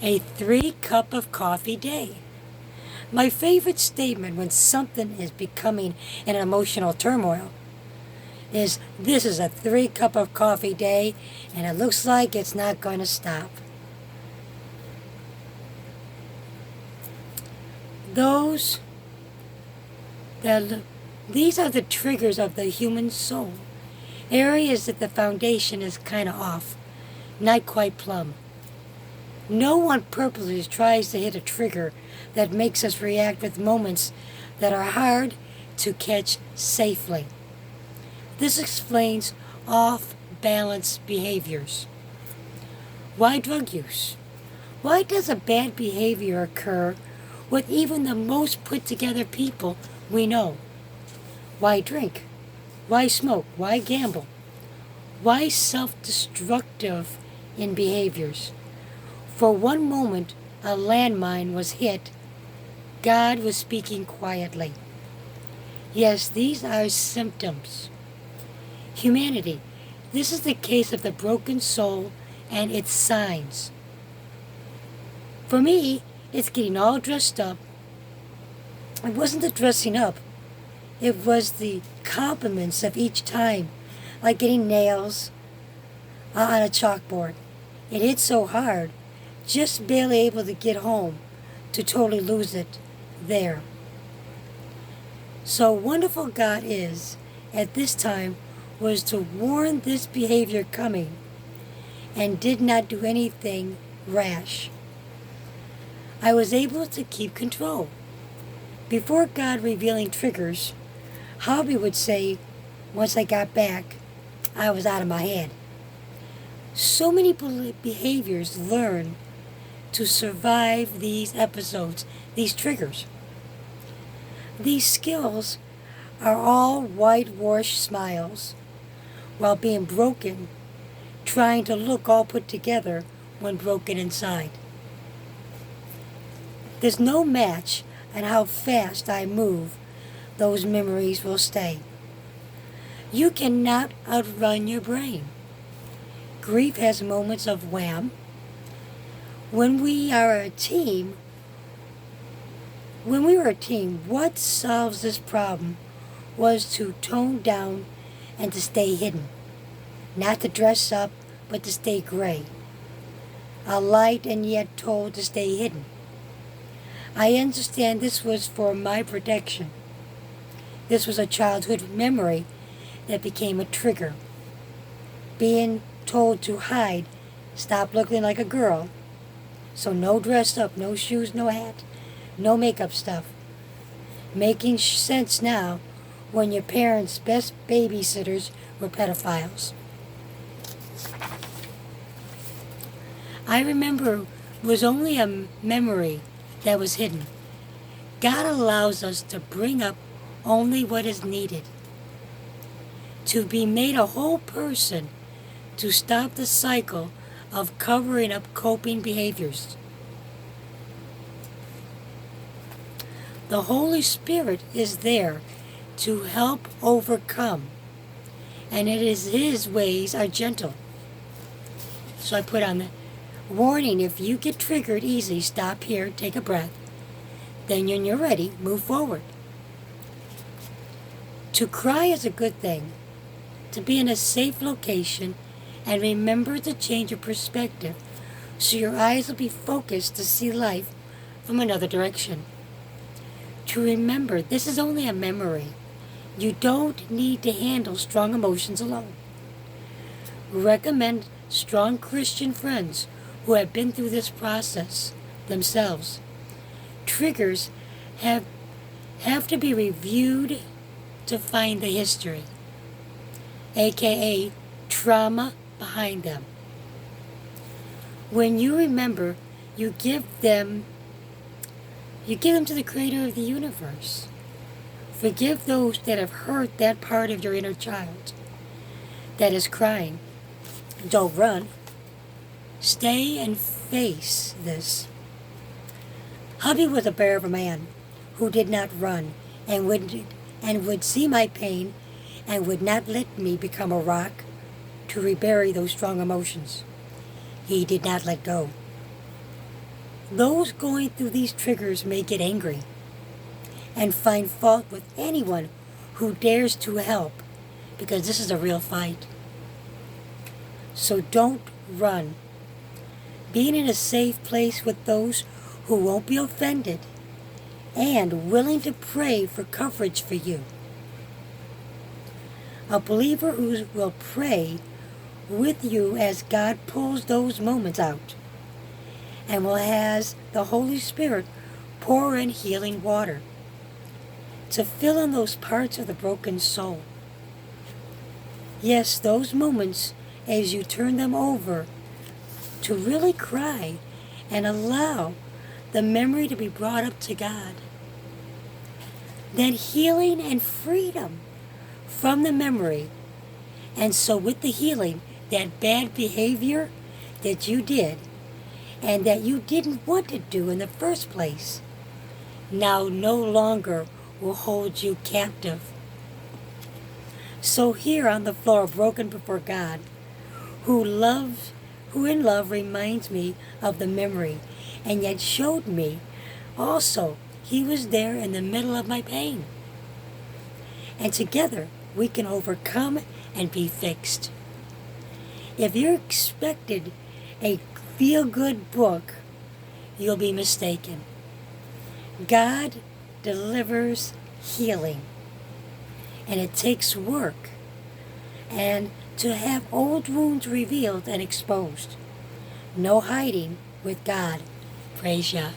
A 3 cup of coffee day. My favorite statement when something is becoming an emotional turmoil is, this is a 3 cup of coffee day and it looks like it's not going to stop. Those that These are the triggers of the human soul. Areas that the foundation is kind of off, not quite plumb. No one purposely tries to hit a trigger that makes us react with moments that are hard to catch safely. This explains off-balance behaviors. Why drug use? Why does a bad behavior occur with even the most put-together people we know? Why drink? Why smoke? Why gamble? Why self-destructive in behaviors? For one moment, a landmine was hit. God was speaking quietly. Yes, these are symptoms. Humanity. This is the case of the broken soul and its signs. For me, it's getting all dressed up. It wasn't the dressing up. It was the compliments of each time, like getting nails on a chalkboard. It hit so hard, just barely able to get home, to totally lose it there. So wonderful God is, at this time, was to warn this behavior coming, and did not do anything rash. I was able to keep control. Before God revealing triggers, Hobby would say, once I got back, I was out of my head. So many behaviors learn to survive these episodes, these triggers. These skills are all whitewashed smiles while being broken, trying to look all put together when broken inside. There's no match on how fast I move. Those memories will stay. You cannot outrun your brain. Grief has moments of wham. When we were a team, what solves this problem was to tone down and to stay hidden. Not to dress up, but to stay gray. A light and yet told to stay hidden. I understand this was for my protection. This was a childhood memory that became a trigger. Being told to hide, stop looking like a girl. So no dress up, no shoes, no hat, no makeup stuff. Making sense now when your parents' best babysitters were pedophiles. I remember it was only a memory that was hidden. God allows us to bring up only what is needed. To be made a whole person, to stop the cycle of covering up coping behaviors. The Holy Spirit is there to help overcome, and it is His ways are gentle. So I put on the warning, if you get triggered easy, stop here, take a breath. Then when you're ready, move forward. To cry is a good thing. To be in a safe location and remember to change your perspective so your eyes will be focused to see life from another direction. To remember this is only a memory. You don't need to handle strong emotions alone. Recommend strong Christian friends who have been through this process themselves. Triggers have to be reviewed to find the history, aka trauma behind them. When you remember, you give them to the Creator of the universe. Forgive those that have hurt that part of your inner child that is crying. Don't run. Stay and face this. Hubby was a bear of a man who did not run and would see my pain and would not let me become a rock to rebury those strong emotions. He did not let go. Those going through these triggers may get angry and find fault with anyone who dares to help, because this is a real fight. So don't run. Being in a safe place with those who won't be offended and willing to pray for coverage for you. A believer who will pray with you as God pulls those moments out, and will has the Holy Spirit pour in healing water to fill in those parts of the broken soul. Yes, those moments as you turn them over to really cry and allow the memory to be brought up to God. Then healing and freedom from the memory. And so with the healing, that bad behavior that you did and that you didn't want to do in the first place, now no longer will hold you captive. So here on the floor, broken before God, who in love reminds me of the memory, and yet showed me also he was there in the middle of my pain. And together we can overcome and be fixed. If you're expected a feel-good book, you'll be mistaken. God delivers healing, and it takes work and to have old wounds revealed and exposed. No hiding with God. Praise Yah.